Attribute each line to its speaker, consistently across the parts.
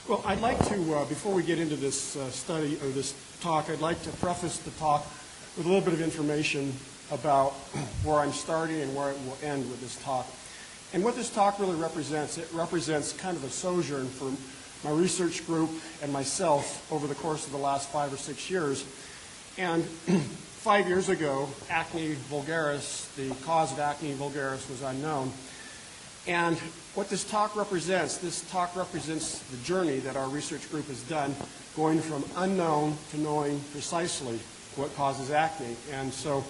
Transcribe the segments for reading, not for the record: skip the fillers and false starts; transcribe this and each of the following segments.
Speaker 1: Well, I'd like to, before we get into this study or this talk, I'd like to preface the talk with a little bit of information about where I'm starting and where it will end with this talk. And what this talk really represents, it represents kind of a sojourn for my research group and myself over the course of the last 5 or 6 years. And 5 years ago, acne vulgaris, the cause of acne vulgaris was unknown. And what this talk represents the journey that our research group has done, going from unknown to knowing precisely what causes acne. And so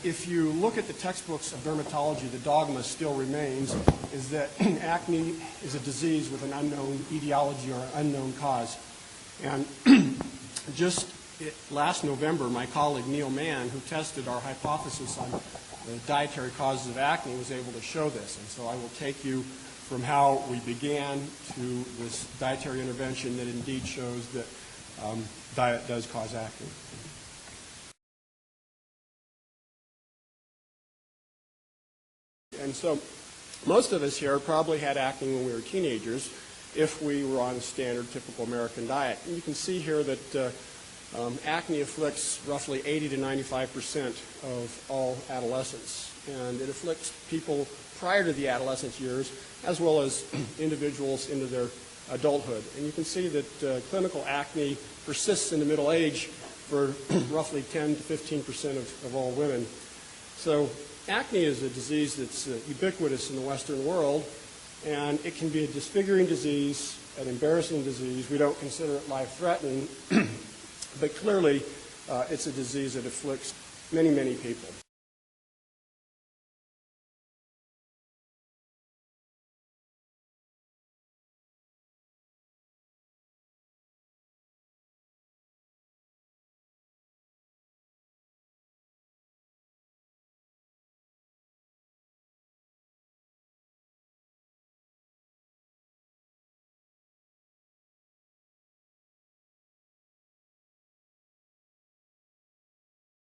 Speaker 1: if you look at the textbooks of dermatology, the dogma still remains, is that acne is a disease with an unknown etiology or an unknown cause. And just last November, my colleague Neil Mann, who tested our hypothesis on the dietary causes of acne, was able to show this. And so I will take you from how we began to this dietary intervention that indeed shows that diet does cause acne. And so most of us here probably had acne when we were teenagers if we were on a standard typical American diet. And you can see here that acne afflicts roughly 80 to 95% of all adolescents. And it afflicts people prior to the adolescence years as well as individuals into their adulthood. And you can see that clinical acne persists into middle age for roughly 10 to 15% of all women. So acne is a disease that's ubiquitous in the Western world, and it can be a disfiguring disease, an embarrassing disease. We don't consider it life-threatening, but clearly it's a disease that afflicts many, many people.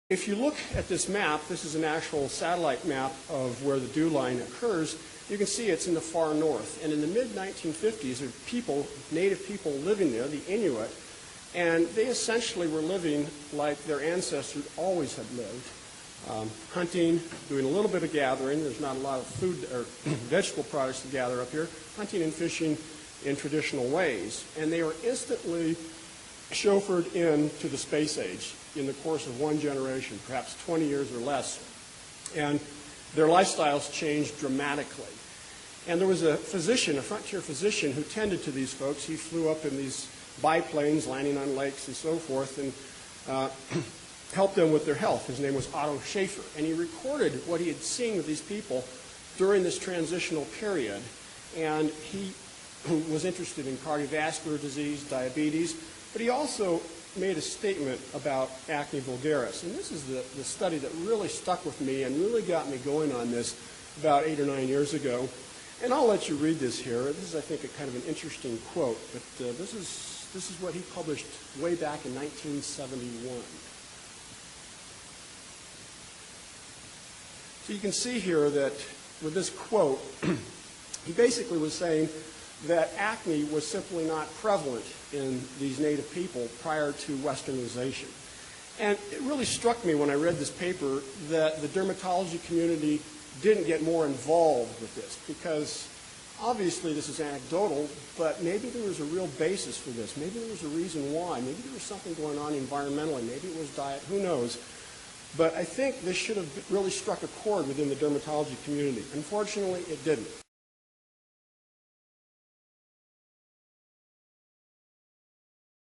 Speaker 1: If you look at this map, this is an actual satellite map of where the dew line occurs. You can see it's in the far north. And in the mid-1950s, there were people, native people living there, the Inuit, and they essentially were living like their ancestors always had lived. Hunting, doing a little bit of gathering. There's not a lot of food or vegetable products to gather up here. Hunting and fishing in traditional ways. And they were instantly chauffeured into the space age in the course of one generation, perhaps 20 years or less. And their lifestyles changed dramatically. And there was a physician, a frontier physician, who tended to these folks. He flew up in these biplanes, landing on lakes and so forth, and helped them with their health. His name was Otto Schaefer. And he recorded what he had seen with these people during this transitional period. And he was interested in cardiovascular disease, diabetes, but he also made a statement about acne vulgaris. And this is the study that really stuck with me and really got me going on this about 8 or 9 years ago. And I'll let you read this here. This is, I think, a kind of an interesting quote, but this is what he published way back in 1971. So you can see here that with this quote, he basically was saying that acne was simply not prevalent in these native people prior to westernization. And it really struck me when I read this paper that the dermatology community didn't get more involved with this, because obviously this is anecdotal, but maybe there was a real basis for this. Maybe there was a reason why. Maybe there was something going on environmentally. Maybe it was diet. Who knows? But I think this should have really struck a chord within the dermatology community. Unfortunately, it didn't.